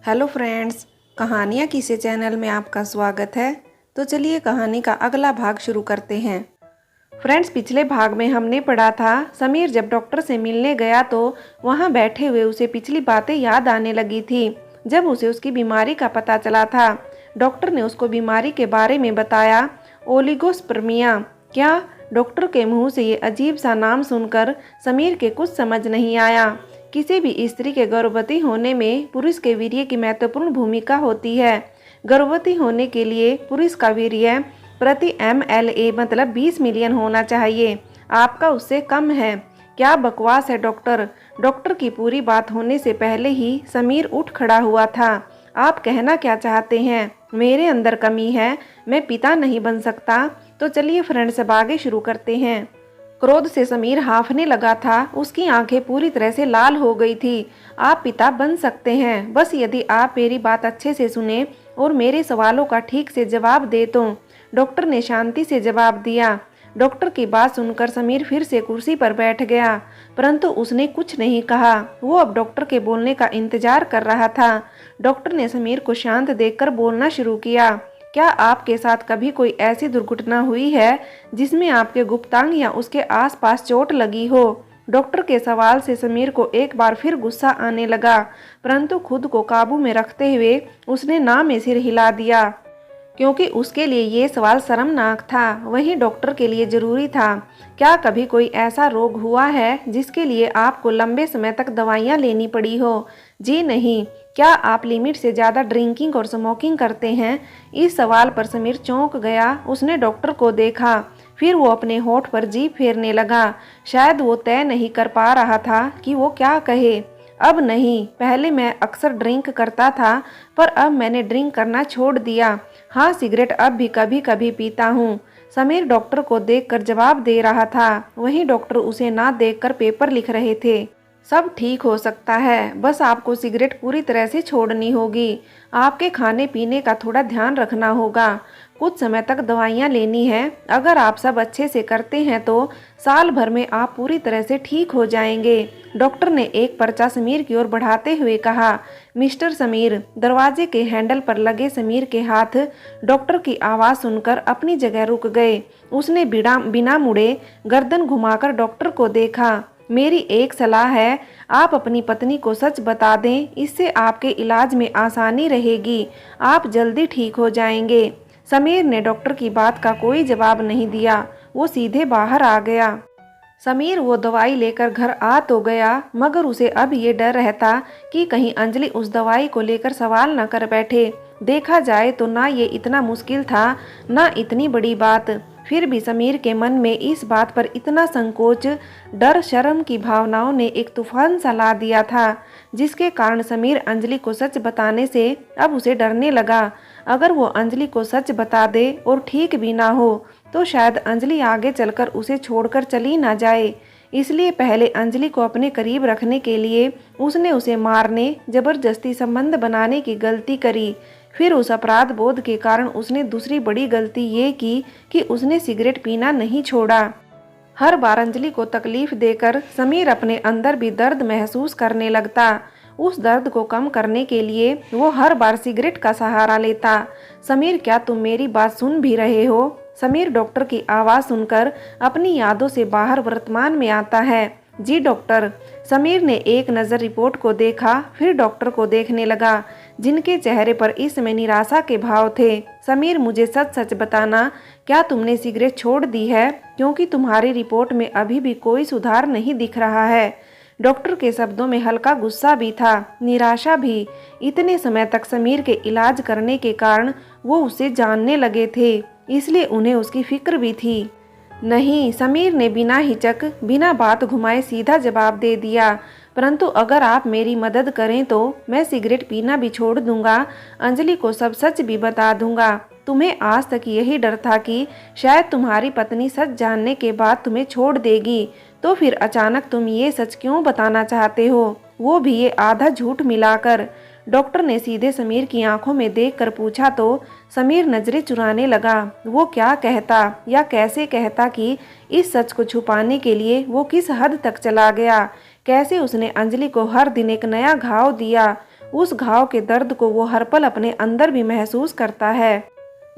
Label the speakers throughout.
Speaker 1: Hello friends, कहानियाँ किसे channel में आपका स्वागत है। तो चलिए कहानी का अगला भाग शुरू करते हैं। फ्रेंड्स, पिछले भाग में हमने पढ़ा था समीर जब डॉक्टर से मिलने गया तो वहाँ बैठे हुए उसे पिछली बातें याद आने लगी थी। जब उसे उसकी बीमारी का पता चला था, डॉक्टर ने उसको बीमारी के बारे में बताया, ओलिगोस्पर्मिया। क्या? डॉक्टर के मुंह से ये अजीब सा नाम सुनकर समीर के कुछ समझ नहीं आया। किसी भी स्त्री के गर्भवती होने में पुरुष के वीर्य की महत्वपूर्ण भूमिका होती है। गर्भवती होने के लिए पुरुष का वीर्य प्रति mLA मतलब 20 मिलियन होना चाहिए। आपका उससे कम है। क्या बकवास है डॉक्टर। डॉक्टर की पूरी बात होने से पहले ही समीर उठ खड़ा हुआ था। आप कहना क्या चाहते हैं? मेरे अंदर कमी है, मैं पिता नहीं बन सकता। तो चलिए फ्रेंड्स, अब आगे शुरू करते हैं। क्रोध से समीर हांफने लगा था। उसकी आंखें पूरी तरह से लाल हो गई थी। आप पिता बन सकते हैं, बस यदि आप मेरी बात अच्छे से सुने और मेरे सवालों का ठीक से जवाब दे तो। डॉक्टर ने शांति से जवाब दिया। डॉक्टर की बात सुनकर समीर फिर से कुर्सी पर बैठ गया, परंतु उसने कुछ नहीं कहा। वो अब डॉक्टर के बोलने का इंतजार कर रहा था। डॉक्टर ने समीर को शांत देखकर बोलना शुरू किया। क्या आपके साथ कभी कोई ऐसी दुर्घटना हुई है जिसमें आपके गुप्तांग या उसके आसपास चोट लगी हो? डॉक्टर के सवाल से समीर को एक बार फिर गुस्सा आने लगा, परंतु खुद को काबू में रखते हुए उसने ना में सिर हिला दिया, क्योंकि उसके लिए ये सवाल शर्मनाक था, वहीं डॉक्टर के लिए जरूरी था। क्या कभी कोई ऐसा रोग हुआ है जिसके लिए आपको लंबे समय तक दवाइयाँ लेनी पड़ी हो? जी नहीं। क्या आप लिमिट से ज़्यादा ड्रिंकिंग और स्मोकिंग करते हैं? इस सवाल पर समीर चौंक गया। उसने डॉक्टर को देखा, फिर वो अपने होठ पर जीभ फेरने लगा। शायद वो तय नहीं कर पा रहा था कि वो क्या कहे। अब नहीं, पहले मैं अक्सर ड्रिंक करता था, पर अब मैंने ड्रिंक करना छोड़ दिया। हाँ, सिगरेट अब भी कभी कभी पीता हूँ। समीर डॉक्टर को देखकर जवाब दे रहा था, वहीं डॉक्टर उसे ना देखकर पेपर लिख रहे थे। सब ठीक हो सकता है, बस आपको सिगरेट पूरी तरह से छोड़नी होगी। आपके खाने पीने का थोड़ा ध्यान रखना होगा। कुछ समय तक दवाइयाँ लेनी है। अगर आप सब अच्छे से करते हैं तो साल भर में आप पूरी तरह से ठीक हो जाएंगे। डॉक्टर ने एक पर्चा समीर की ओर बढ़ाते हुए कहा। मिस्टर समीर। दरवाजे के हैंडल पर लगे समीर के हाथ डॉक्टर की आवाज़ सुनकर अपनी जगह रुक गए। उसने बिना मुड़े गर्दन घुमाकर डॉक्टर को देखा। मेरी एक सलाह है, आप अपनी पत्नी को सच बता दें, इससे आपके इलाज में आसानी रहेगी। आप जल्दी ठीक हो जाएंगे। समीर ने डॉक्टर की बात का कोई जवाब नहीं दिया। वो सीधे बाहर आ गया। समीर वो दवाई लेकर घर आ तो गया, मगर उसे अब ये डर रहता कि कहीं अंजलि उस दवाई को लेकर सवाल न कर बैठे। देखा जाए तो ना ये इतना मुश्किल था, ना इतनी बड़ी बात। फिर भी समीर के मन में इस बात पर इतना संकोच, डर, शर्म की भावनाओं ने एक तूफान सा ला दिया था, जिसके कारण समीर अंजलि को सच बताने से अब उसे डरने लगा। अगर वो अंजलि को सच बता दे और ठीक भी ना हो तो शायद अंजलि आगे चलकर उसे छोड़कर चली ना जाए। इसलिए पहले अंजलि को अपने करीब रखने के लिए उसने उसे मारने, जबरदस्ती संबंध बनाने की गलती करी। फिर उस अपराध बोध के कारण उसने दूसरी बड़ी गलती ये की कि उसने सिगरेट पीना नहीं छोड़ा। हर बार अंजलि को तकलीफ देकर समीर अपने अंदर भी दर्द महसूस करने लगता। उस दर्द को कम करने के लिए वो हर बार सिगरेट का सहारा लेता। समीर, क्या तुम मेरी बात सुन भी रहे हो? समीर डॉक्टर की आवाज़ सुनकर अपनी यादों से बाहर वर्तमान में आता है। जी डॉक्टर। समीर ने एक नज़र रिपोर्ट को देखा, फिर डॉक्टर को देखने लगा, जिनके चेहरे पर इस समय निराशा के भाव थे। समीर, मुझे सच सच बताना, क्या तुमने सिगरेट छोड़ दी है? क्योंकि तुम्हारी रिपोर्ट में अभी भी कोई सुधार नहीं दिख रहा है। डॉक्टर के शब्दों में हल्का गुस्सा भी था, निराशा भी। इतने समय तक समीर के इलाज करने के कारण वो उसे जानने लगे थे, इसलिए उन्हें उसकी फिक्र भी थी। नहीं, समीर ने बिना हिचक, बिना बात घुमाए सीधा जवाब दे दिया। परंतु अगर आप मेरी मदद करें तो मैं सिगरेट पीना भी छोड़ दूंगा, अंजलि को सब सच भी बता दूंगा। तुम्हें आज तक यही डर था कि शायद तुम्हारी पत्नी सच जानने के बाद तुम्हें छोड़ देगी, तो फिर अचानक तुम ये सच क्यों बताना चाहते हो, वो भी ये आधा झूठ मिलाकर? डॉक्टर ने सीधे समीर की आंखों में देखकर पूछा तो समीर नजरें चुराने लगा। वो क्या कहता या कैसे कहता कि इस सच को छुपाने के लिए वो किस हद तक चला गया। कैसे उसने अंजलि को हर दिन एक नया घाव दिया उस घाव के दर्द को वो हर पल अपने अंदर भी महसूस करता है।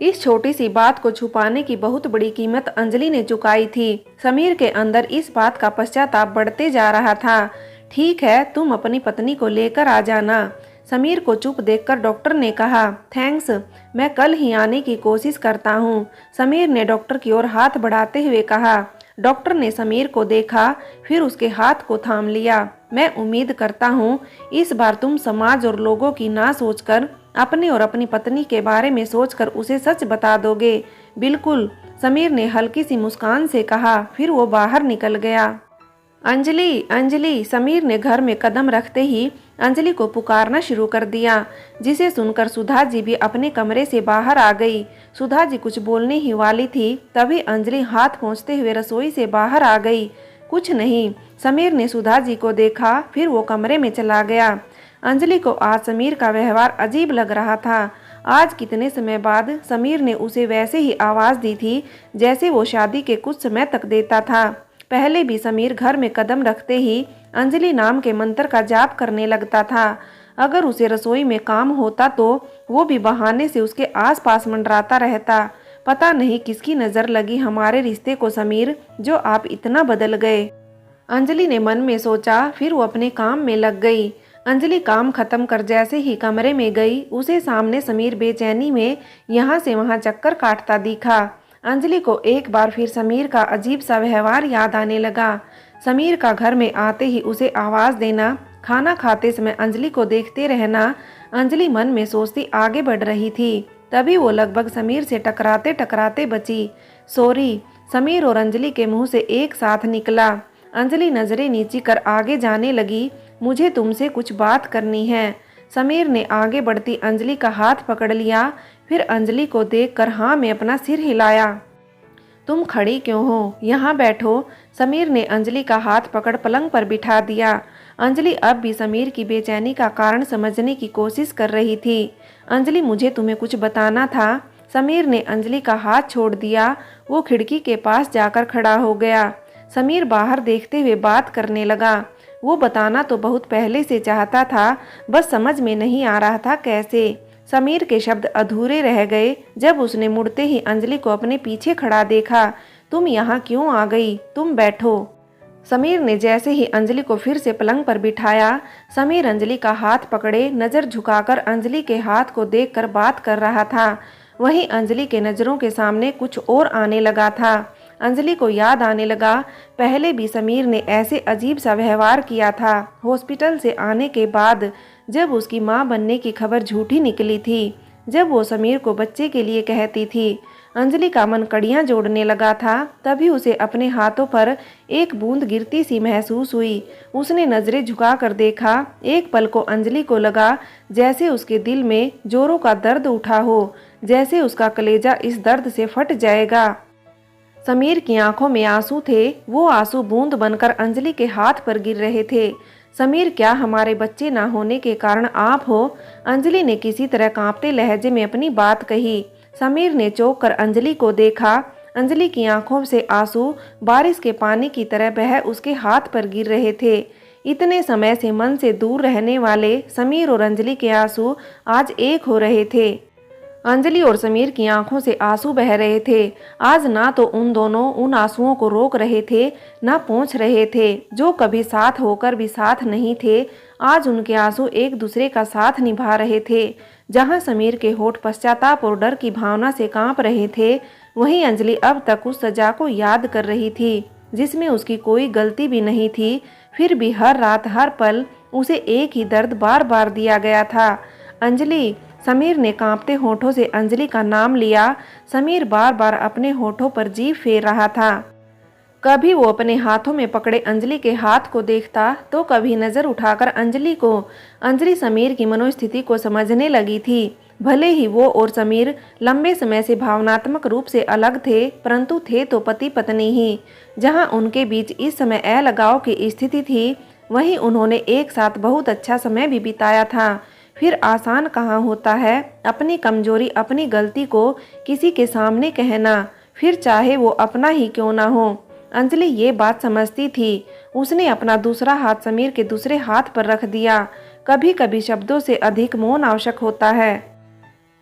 Speaker 1: इस छोटी सी बात को छुपाने की बहुत बड़ी कीमत अंजलि ने चुकाई थी। समीर के अंदर इस बात का पश्चाताप बढ़ते जा रहा था। ठीक है, तुम अपनी पत्नी को लेकर आ जाना। समीर को चुप देखकर डॉक्टर ने कहा, थैंक्स, मैं कल ही आने की कोशिश करता हूँ। समीर ने डॉक्टर की ओर हाथ बढ़ाते हुए कहा। डॉक्टर ने समीर को देखा, फिर उसके हाथ को थाम लिया। मैं उम्मीद करता हूँ इस बार तुम समाज और लोगों की ना सोचकर अपने और अपनी पत्नी के बारे में सोचकर उसे सच बता दोगे। बिल्कुल, समीर ने हल्की सी मुस्कान से कहा, फिर वो बाहर निकल गया। अंजलि, अंजलि, समीर ने घर में कदम रखते ही अंजलि को पुकारना शुरू कर दिया, जिसे सुनकर सुधा जी भी अपने कमरे से बाहर आ गई। सुधा जी कुछ बोलने ही वाली थी, तभी अंजलि हाथ पहुँचते हुए रसोई से बाहर आ गई। कुछ नहीं, समीर ने सुधा जी को देखा, फिर वो कमरे में चला गया। अंजलि को आज समीर का व्यवहार अजीब लग रहा था। आज कितने समय बाद समीर ने उसे वैसे ही आवाज़ दी थी जैसे वो शादी के कुछ समय तक देता था। पहले भी समीर घर में कदम रखते ही अंजलि नाम के मंत्र का जाप करने लगता था। अगर उसे रसोई में काम होता तो वो भी बहाने से उसके आसपास मंडराता रहता। पता नहीं किसकी नज़र लगी हमारे रिश्ते को समीर, जो आप इतना बदल गए। अंजलि ने मन में सोचा, फिर वो अपने काम में लग गई। अंजलि काम खत्म कर जैसे ही कमरे में गई, उसे सामने समीर बेचैनी में यहाँ से वहाँ चक्कर काटता दिखा। अंजलि को एक बार फिर समीर का अजीब सा व्यवहार याद आने लगा। समीर का घर में आते ही उसे आवाज़ देना, खाना खाते समय अंजलि को देखते रहना। अंजलि मन में सोचती आगे बढ़ रही थी, तभी वो लगभग समीर से टकराते टकराते बची। सॉरी, समीर और अंजलि के मुंह से एक साथ निकला। अंजलि नजरें नीची कर आगे जाने लगी। मुझे तुमसे कुछ बात करनी है। समीर ने आगे बढ़ती अंजलि का हाथ पकड़ लिया, फिर अंजलि को देखकर हाँ में अपना सिर हिलाया। तुम खड़ी क्यों हो? यहाँ बैठो। समीर ने अंजलि का हाथ पकड़ पलंग पर बिठा दिया। अंजलि अब भी समीर की बेचैनी का कारण समझने की कोशिश कर रही थी। अंजलि, मुझे तुम्हें कुछ बताना था। समीर ने अंजलि का हाथ छोड़ दिया। वो खिड़की के पास जाकर खड़ा हो गया। समीर बाहर देखते हुए बात करने लगा। वो बताना तो बहुत पहले से चाहता था, बस समझ में नहीं आ रहा था कैसे। समीर के शब्द अधूरे रह गए जब उसने मुड़ते ही अंजलि को अपने पीछे खड़ा देखा। तुम यहाँ क्यों आ गई? तुम बैठो। समीर ने जैसे ही अंजलि को फिर से पलंग पर बिठाया, समीर अंजलि का हाथ पकड़े नज़र झुकाकर अंजलि के हाथ को देखकर बात कर रहा था। वहीं अंजलि के नज़रों के सामने कुछ और आने लगा था। अंजलि को याद आने लगा, पहले भी समीर ने ऐसे अजीब सा व्यवहार किया था। हॉस्पिटल से आने के बाद जब उसकी मां बनने की खबर झूठी निकली थी, जब वो समीर को बच्चे के लिए कहती थी। अंजलि का मन कड़ियां जोड़ने लगा था। तभी उसे अपने हाथों पर एक बूंद गिरती सी महसूस हुई। उसने नजरें झुकाकर देखा। एक पल को अंजलि को लगा जैसे उसके दिल में जोरों का दर्द उठा हो, जैसे उसका कलेजा इस दर्द से फट जाएगा। समीर की आंखों में आंसू थे। वो आंसू बूंद बनकर अंजलि के हाथ पर गिर रहे थे। समीर, क्या हमारे बच्चे ना होने के कारण आप हो? अंजलि ने किसी तरह कांपते लहजे में अपनी बात कही। समीर ने चौंक कर अंजलि को देखा। अंजलि की आंखों से आंसू बारिश के पानी की तरह बह उसके हाथ पर गिर रहे थे। इतने समय से मन से दूर रहने वाले समीर और अंजलि के आंसू आज एक हो रहे थे। अंजलि और समीर की आंखों से आंसू बह रहे थे। आज ना तो उन दोनों उन आंसुओं को रोक रहे थे, ना पोंछ रहे थे। जो कभी साथ होकर भी साथ नहीं थे, आज उनके आंसू एक दूसरे का साथ निभा रहे थे। जहां समीर के होठ पश्चाताप और डर की भावना से कांप रहे थे, वहीं अंजलि अब तक उस सजा को याद कर रही थी जिसमें उसकी कोई गलती भी नहीं थी। फिर भी हर रात हर पल उसे एक ही दर्द बार बार दिया गया था। अंजलि, समीर ने कांपते होठों से अंजलि का नाम लिया। समीर बार बार अपने होठों पर जीभ फेर रहा था। कभी वो अपने हाथों में पकड़े अंजलि के हाथ को देखता तो कभी नज़र उठाकर अंजलि को। अंजलि समीर की मनोस्थिति को समझने लगी थी। भले ही वो और समीर लंबे समय से भावनात्मक रूप से अलग थे, परंतु थे तो पति पत्नी ही। जहां उनके बीच इस समय अलगाव की स्थिति थी, वहीं उन्होंने एक साथ बहुत अच्छा समय भी बिताया था। फिर आसान कहाँ होता है अपनी कमजोरी, अपनी गलती को किसी के सामने कहना, फिर चाहे वो अपना ही क्यों ना हो। अंजलि ये बात समझती थी। उसने अपना दूसरा हाथ समीर के दूसरे हाथ पर रख दिया। कभी कभी शब्दों से अधिक मौन आवश्यक होता है।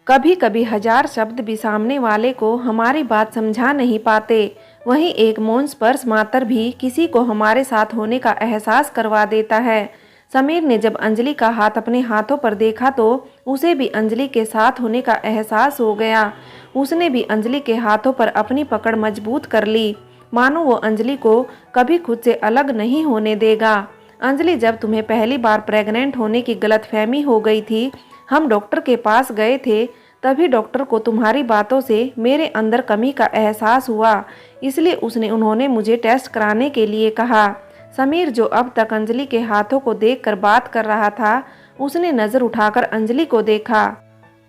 Speaker 1: कभी कभी 1000 शब्द भी सामने वाले को हमारी बात समझा नहीं पाते, वहीं एक मौन स्पर्श मात्र भी किसी को हमारे साथ होने का एहसास करवा देता है। समीर ने जब अंजलि का हाथ अपने हाथों पर देखा तो उसे भी अंजलि के साथ होने का एहसास हो गया। उसने भी अंजलि के हाथों पर अपनी पकड़ मजबूत कर ली, मानो वो अंजलि को कभी खुद से अलग नहीं होने देगा। अंजलि, जब तुम्हें पहली बार प्रेग्नेंट होने की गलतफहमी हो गई थी, हम डॉक्टर के पास गए थे, तभी डॉक्टर को तुम्हारी बातों से मेरे अंदर कमी का एहसास हुआ, इसलिए उन्होंने मुझे टेस्ट कराने के लिए कहा। समीर, जो अब तक अंजलि के हाथों को देखकर बात कर रहा था, उसने नज़र उठाकर अंजलि को देखा।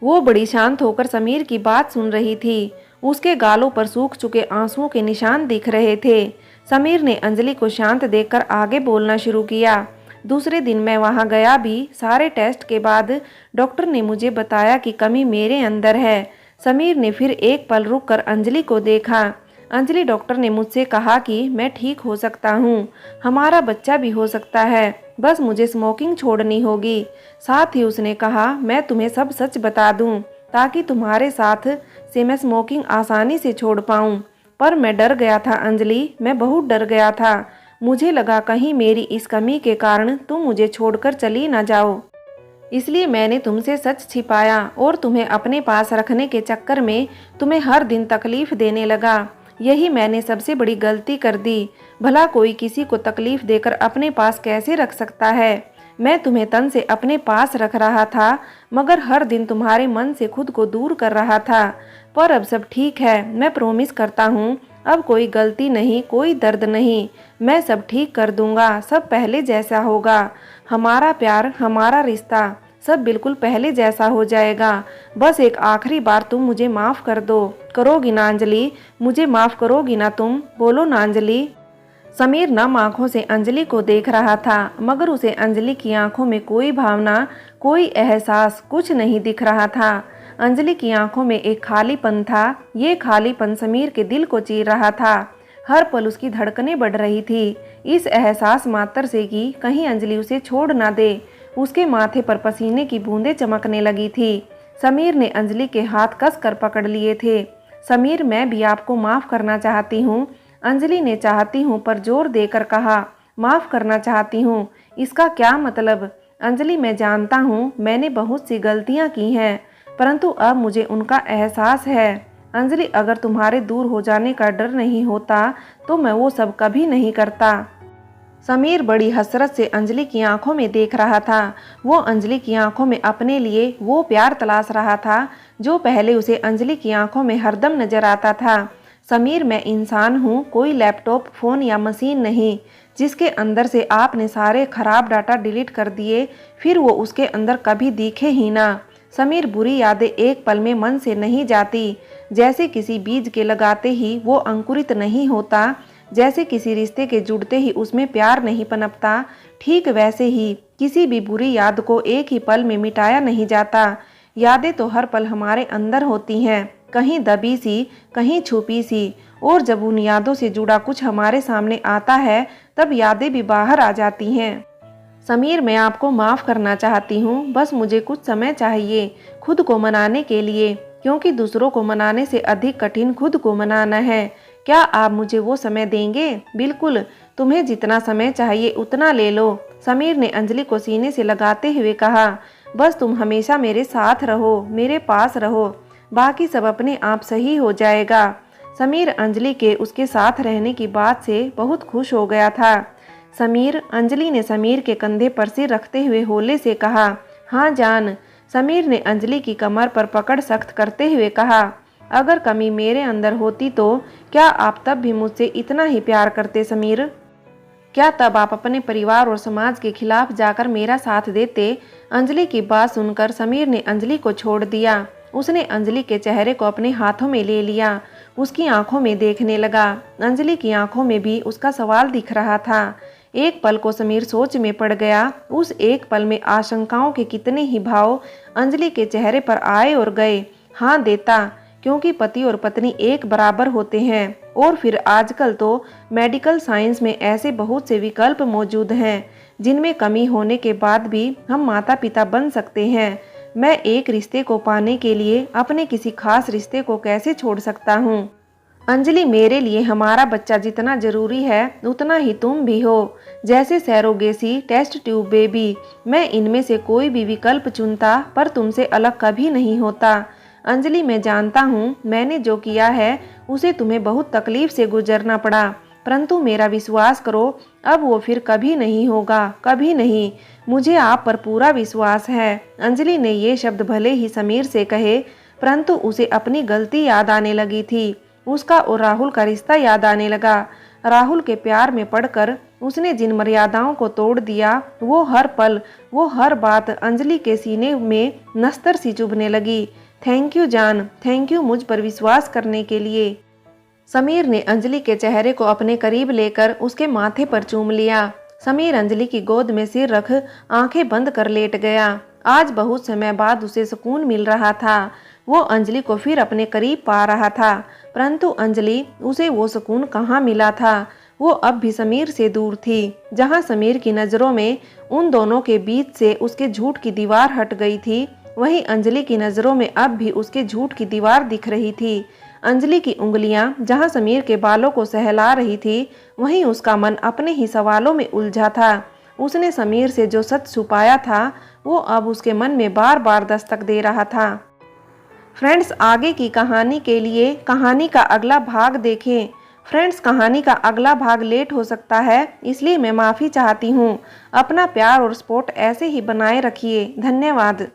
Speaker 1: वो बड़ी शांत होकर समीर की बात सुन रही थी। उसके गालों पर सूख चुके आंसुओं के निशान दिख रहे थे। समीर ने अंजलि को शांत देखकर आगे बोलना शुरू किया। दूसरे दिन मैं वहां गया भी। सारे टेस्ट के बाद डॉक्टर ने मुझे बताया कि कमी मेरे अंदर है। समीर ने फिर एक पल रुककर अंजलि को देखा। अंजलि, डॉक्टर ने मुझसे कहा कि मैं ठीक हो सकता हूँ, हमारा बच्चा भी हो सकता है, बस मुझे स्मोकिंग छोड़नी होगी। साथ ही उसने कहा मैं तुम्हें सब सच बता दूं ताकि तुम्हारे साथ से मैं स्मोकिंग आसानी से छोड़ पाऊं। पर मैं डर गया था अंजलि, मैं बहुत डर गया था। मुझे लगा कहीं मेरी इस कमी के कारण तुम मुझे छोड़कर चली ना जाओ, इसलिए मैंने तुमसे सच छिपाया और तुम्हें अपने पास रखने के चक्कर में तुम्हें हर दिन तकलीफ देने लगा। यही मैंने सबसे बड़ी गलती कर दी। भला कोई किसी को तकलीफ देकर अपने पास कैसे रख सकता है। मैं तुम्हें तन से अपने पास रख रहा था, मगर हर दिन तुम्हारे मन से खुद को दूर कर रहा था। पर अब सब ठीक है, मैं प्रॉमिस करता हूँ, अब कोई गलती नहीं, कोई दर्द नहीं, मैं सब ठीक कर दूंगा, सब पहले जैसा होगा। हमारा प्यार, हमारा रिश्ता, सब बिल्कुल पहले जैसा हो जाएगा। बस एक आखिरी बार तुम मुझे माफ़ कर दो। करोगी ना अंजलि? मुझे माफ़ करोगी ना तुम? बोलो ना अंजलि। समीर नम आंखों से अंजलि को देख रहा था, मगर उसे अंजलि की आंखों में कोई भावना, कोई एहसास, कुछ नहीं दिख रहा था। अंजलि की आंखों में एक खालीपन था। ये खालीपन समीर के दिल को चीर रहा था। हर पल उसकी धड़कनें बढ़ रही थी, इस एहसास मात्र से कि कहीं अंजलि उसे छोड़ ना दे। उसके माथे पर पसीने की बूंदें चमकने लगी थी। समीर ने अंजलि के हाथ कसकर पकड़ लिए थे। समीर, मैं भी आपको माफ़ करना चाहती हूँ। अंजलि ने चाहती हूँ पर जोर देकर कहा। माफ़ करना चाहती हूँ, इसका क्या मतलब? अंजलि, मैं जानता हूँ मैंने बहुत सी गलतियाँ की हैं, परंतु अब मुझे उनका एहसास है। अंजलि, अगर तुम्हारे दूर हो जाने का डर नहीं होता तो मैं वो सब कभी नहीं करता। समीर बड़ी हसरत से अंजलि की आंखों में देख रहा था। वो अंजलि की आंखों में अपने लिए वो प्यार तलाश रहा था जो पहले उसे अंजलि की आंखों में हरदम नजर आता था। समीर, मैं इंसान हूँ, कोई लैपटॉप, फ़ोन या मशीन नहीं जिसके अंदर से आपने सारे खराब डाटा डिलीट कर दिए फिर वो उसके अंदर कभी दिखे ही ना। समीर, बुरी यादें एक पल में मन से नहीं जाती। जैसे किसी बीज के लगाते ही वो अंकुरित नहीं होता, जैसे किसी रिश्ते के जुड़ते ही उसमें प्यार नहीं पनपता, ठीक वैसे ही किसी भी बुरी याद को एक ही पल में मिटाया नहीं जाता। यादें तो हर पल हमारे अंदर होती हैं, कहीं दबी सी, कहीं छुपी सी, और जब उन यादों से जुड़ा कुछ हमारे सामने आता है तब यादें भी बाहर आ जाती हैं। समीर, मैं आपको माफ़ करना चाहती हूँ, बस मुझे कुछ समय चाहिए खुद को मनाने के लिए, क्योंकि दूसरों को मनाने से अधिक कठिन खुद को मनाना है। क्या आप मुझे वो समय देंगे? बिल्कुल, तुम्हें जितना समय चाहिए उतना ले लो। समीर ने अंजलि को सीने से लगाते हुए कहा। बस तुम हमेशा मेरे साथ रहो, मेरे पास रहो, बाकी सब अपने आप सही हो जाएगा। समीर अंजलि के उसके साथ रहने की बात से बहुत खुश हो गया था। समीर, अंजलि ने समीर के कंधे पर सिर रखते हुए होले से कहा। हाँ जान। समीर ने अंजलि की कमर पर पकड़ सख्त करते हुए कहा। अगर कमी मेरे अंदर होती तो क्या आप तब भी मुझसे इतना ही प्यार करते समीर? क्या तब आप अपने परिवार और समाज के खिलाफ जाकर मेरा साथ देते? अंजलि की बात सुनकर समीर ने अंजलि को छोड़ दिया। उसने अंजलि के चेहरे को अपने हाथों में ले लिया, उसकी आंखों में देखने लगा। अंजलि की आंखों में भी उसका सवाल दिख रहा था। एक पल को समीर सोच में पड़ गया। उस एक पल में आशंकाओं के कितने ही भाव अंजलि के चेहरे पर आए और गए। हाँ देता, क्योंकि पति और पत्नी एक बराबर होते हैं, और फिर आजकल तो मेडिकल साइंस में ऐसे बहुत से विकल्प मौजूद हैं जिनमें कमी होने के बाद भी हम माता पिता बन सकते हैं। मैं एक रिश्ते को पाने के लिए अपने किसी खास रिश्ते को कैसे छोड़ सकता हूँ। अंजलि, मेरे लिए हमारा बच्चा जितना जरूरी है उतना ही तुम भी हो। जैसे सैरोगेसी, टेस्ट ट्यूब बेबी, मैं इनमें से कोई भी विकल्प चुनता पर तुमसे अलग कभी नहीं होता। अंजलि, मैं जानता हूँ मैंने जो किया है उसे तुम्हें बहुत तकलीफ से गुजरना पड़ा, परंतु मेरा विश्वास करो अब वो फिर कभी नहीं होगा, कभी नहीं। मुझे आप पर पूरा विश्वास है। अंजलि ने ये शब्द भले ही समीर से कहे, परंतु उसे अपनी गलती याद आने लगी थी। उसका और राहुल का रिश्ता याद आने लगा। राहुल के प्यार में पड़कर उसने जिन मर्यादाओं को तोड़ दिया, वो हर पल, वो हर बात अंजलि के सीने में नस्तर सी चुभने लगी। थैंक यू जान, थैंक यू मुझ पर विश्वास करने के लिए। समीर ने अंजलि के चेहरे को अपने करीब लेकर उसके माथे पर चूम लिया। समीर अंजलि की गोद में सिर रख आंखें बंद कर लेट गया। आज बहुत समय बाद उसे सुकून मिल रहा था। वो अंजलि को फिर अपने करीब पा रहा था, परंतु अंजलि उसे वो सुकून कहाँ मिला था। वो अब भी समीर से दूर थी। जहाँ समीर की नज़रों में उन दोनों के बीच से उसके झूठ की दीवार हट गई थी, वहीं अंजलि की नज़रों में अब भी उसके झूठ की दीवार दिख रही थी। अंजलि की उंगलियां जहां समीर के बालों को सहला रही थी, वहीं उसका मन अपने ही सवालों में उलझा था। उसने समीर से जो सच छुपाया था वो अब उसके मन में बार बार दस्तक दे रहा था। फ्रेंड्स, आगे की कहानी के लिए कहानी का अगला भाग देखें। फ्रेंड्स, कहानी का अगला भाग लेट हो सकता है, इसलिए मैं माफ़ी चाहती हूँ। अपना प्यार और सपोर्ट ऐसे ही बनाए रखिए। धन्यवाद।